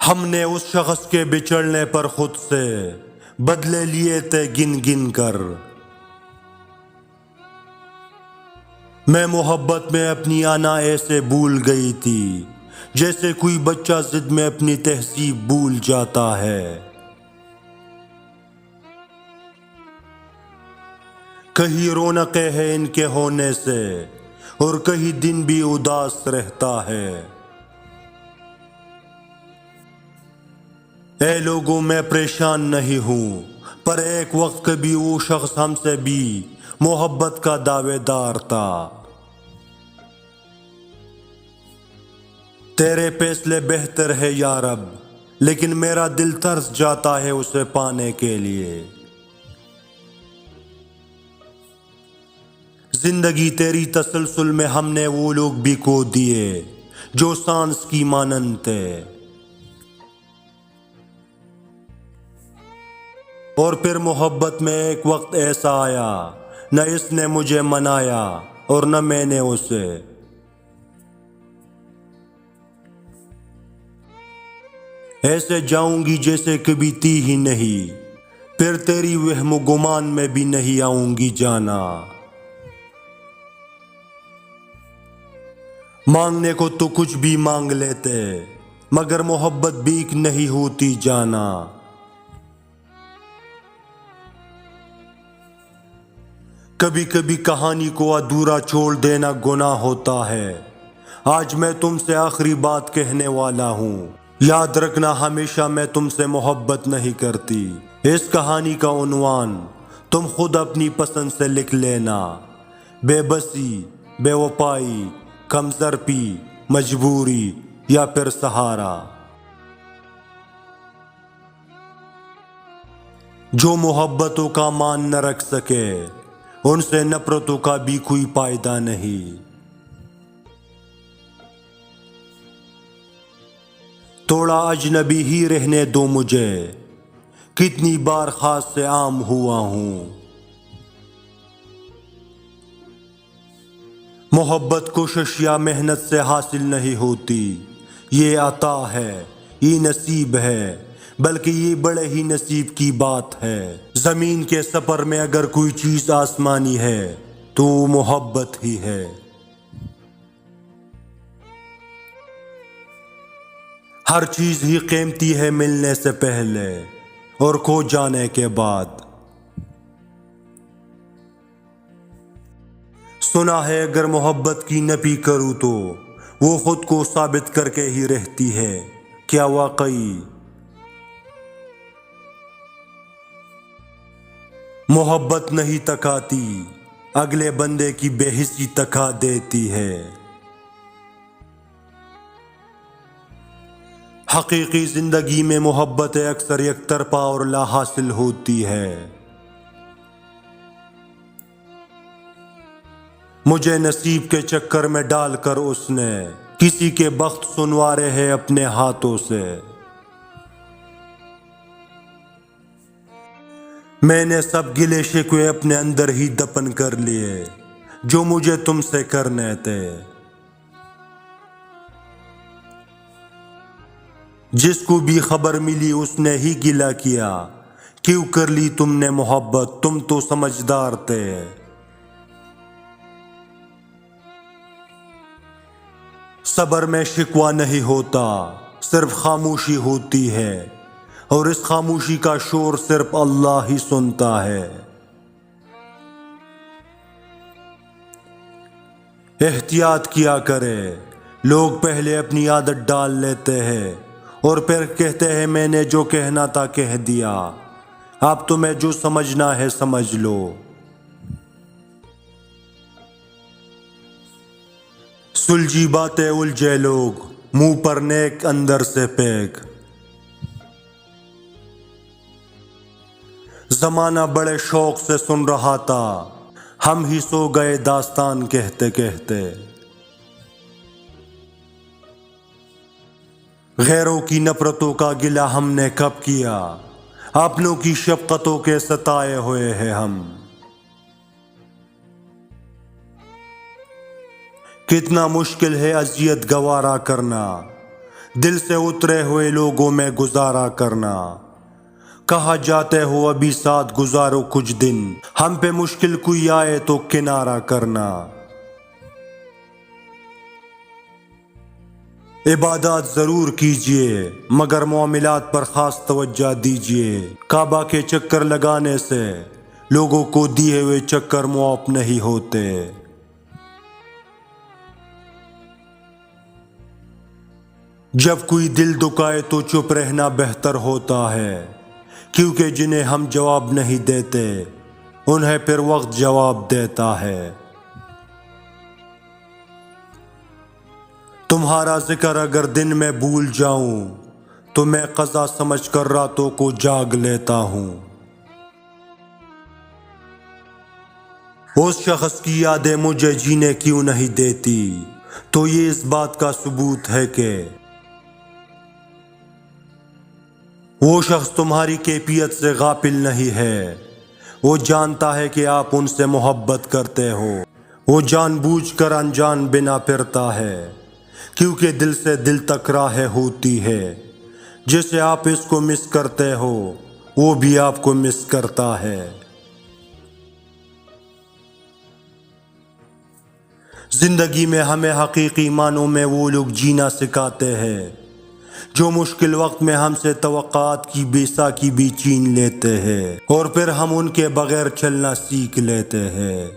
ہم نے اس شخص کے بچڑنے پر خود سے بدلے لیے تھے گن گن کر۔ میں محبت میں اپنی آنا ایسے بھول گئی تھی جیسے کوئی بچہ ضد میں اپنی تہذیب بھول جاتا ہے۔ کہیں رونقیں ہیں ان کے ہونے سے اور کہیں دن بھی اداس رہتا ہے۔ اے لوگوں میں پریشان نہیں ہوں، پر ایک وقت کبھی وہ شخص ہم سے بھی محبت کا دعوے دار تھا۔ تیرے فیصلے بہتر ہے یا رب، لیکن میرا دل ترس جاتا ہے اسے پانے کے لیے۔ زندگی تیری تسلسل میں ہم نے وہ لوگ بھی کھو دیے جو سانس کی مانند تھے، اور پھر محبت میں ایک وقت ایسا آیا نہ اس نے مجھے منایا اور نہ میں نے اسے۔ ایسے جاؤں گی جیسے کبھی تھی ہی نہیں، پھر تیری وہم و گمان میں بھی نہیں آؤں گی جانا۔ مانگنے کو تو کچھ بھی مانگ لیتے، مگر محبت بھیک نہیں ہوتی جانا۔ کبھی کبھی کہانی کو ادھورا چھوڑ دینا گناہ ہوتا ہے۔ آج میں تم سے آخری بات کہنے والا ہوں، یاد رکھنا ہمیشہ میں تم سے محبت نہیں کرتی۔ اس کہانی کا عنوان تم خود اپنی پسند سے لکھ لینا: بے بسی، بے وفائی، کمزرپی، مجبوری یا پھر سہارا۔ جو محبتوں کا مان نہ رکھ سکے ان سے نفرتوں کا بھی کوئی فائدہ نہیں۔ تھوڑا اجنبی ہی رہنے دو مجھے، کتنی بار خاص سے عام ہوا ہوں۔ محبت کوشش یا محنت سے حاصل نہیں ہوتی، یہ عطا ہے، یہ نصیب ہے، بلکہ یہ بڑے ہی نصیب کی بات ہے۔ زمین کے سفر میں اگر کوئی چیز آسمانی ہے تو وہ محبت ہی ہے۔ ہر چیز ہی قیمتی ہے ملنے سے پہلے اور کھو جانے کے بعد۔ سنا ہے اگر محبت کی نفی کروں تو وہ خود کو ثابت کر کے ہی رہتی ہے، کیا واقعی؟ محبت نہیں تکاتی، اگلے بندے کی بے حسی تکا دیتی ہے۔ حقیقی زندگی میں محبت اکثر یک طرفہ اور لا حاصل ہوتی ہے۔ مجھے نصیب کے چکر میں ڈال کر اس نے کسی کے بخت سنوارے ہیں اپنے ہاتھوں سے۔ میں نے سب گلے شکوے اپنے اندر ہی دفن کر لیے جو مجھے تم سے کرنے تھے۔ جس کو بھی خبر ملی اس نے ہی گلہ کیا، کیوں کر لی تم نے محبت، تم تو سمجھدار تھے۔ صبر میں شکوہ نہیں ہوتا، صرف خاموشی ہوتی ہے، اور اس خاموشی کا شور صرف اللہ ہی سنتا ہے۔ احتیاط کیا کرے، لوگ پہلے اپنی عادت ڈال لیتے ہیں اور پھر کہتے ہیں میں نے جو کہنا تھا کہہ دیا، اب تمہیں جو سمجھنا ہے سمجھ لو۔ سلجھی باتیں الجھے لوگ، منہ پر نیک اندر سے پیک۔ زمانہ بڑے شوق سے سن رہا تھا، ہم ہی سو گئے داستان کہتے کہتے۔ غیروں کی نفرتوں کا گلہ ہم نے کب کیا، اپنوں کی شفقتوں کے ستائے ہوئے ہیں ہم۔ کتنا مشکل ہے اذیت گوارا کرنا، دل سے اترے ہوئے لوگوں میں گزارا کرنا، کہا جاتے ہو ابھی ساتھ گزارو کچھ دن، ہم پہ مشکل کوئی آئے تو کنارہ کرنا۔ عبادات ضرور کیجئے مگر معاملات پر خاص توجہ دیجئے، کعبہ کے چکر لگانے سے لوگوں کو دیے ہوئے چکر معاف نہیں ہوتے۔ جب کوئی دل دکھائے تو چپ رہنا بہتر ہوتا ہے، کیونکہ جنہیں ہم جواب نہیں دیتے انہیں پھر وقت جواب دیتا ہے۔ تمہارا ذکر اگر دن میں بھول جاؤں تو میں قضا سمجھ کر راتوں کو جاگ لیتا ہوں۔ اس شخص کی یادیں مجھے جینے کیوں نہیں دیتی، تو یہ اس بات کا ثبوت ہے کہ وہ شخص تمہاری کیفیت سے غافل نہیں ہے۔ وہ جانتا ہے کہ آپ ان سے محبت کرتے ہو، وہ جان بوجھ کر انجان بنا پھرتا ہے، کیونکہ دل سے دل تک راہیں ہوتی ہے۔ جسے آپ اس کو مس کرتے ہو وہ بھی آپ کو مس کرتا ہے۔ زندگی میں ہمیں حقیقی معنوں میں وہ لوگ جینا سکھاتے ہیں جو مشکل وقت میں ہم سے توقعات کی بے ساکی بھی چھین لیتے ہیں، اور پھر ہم ان کے بغیر چلنا سیکھ لیتے ہیں۔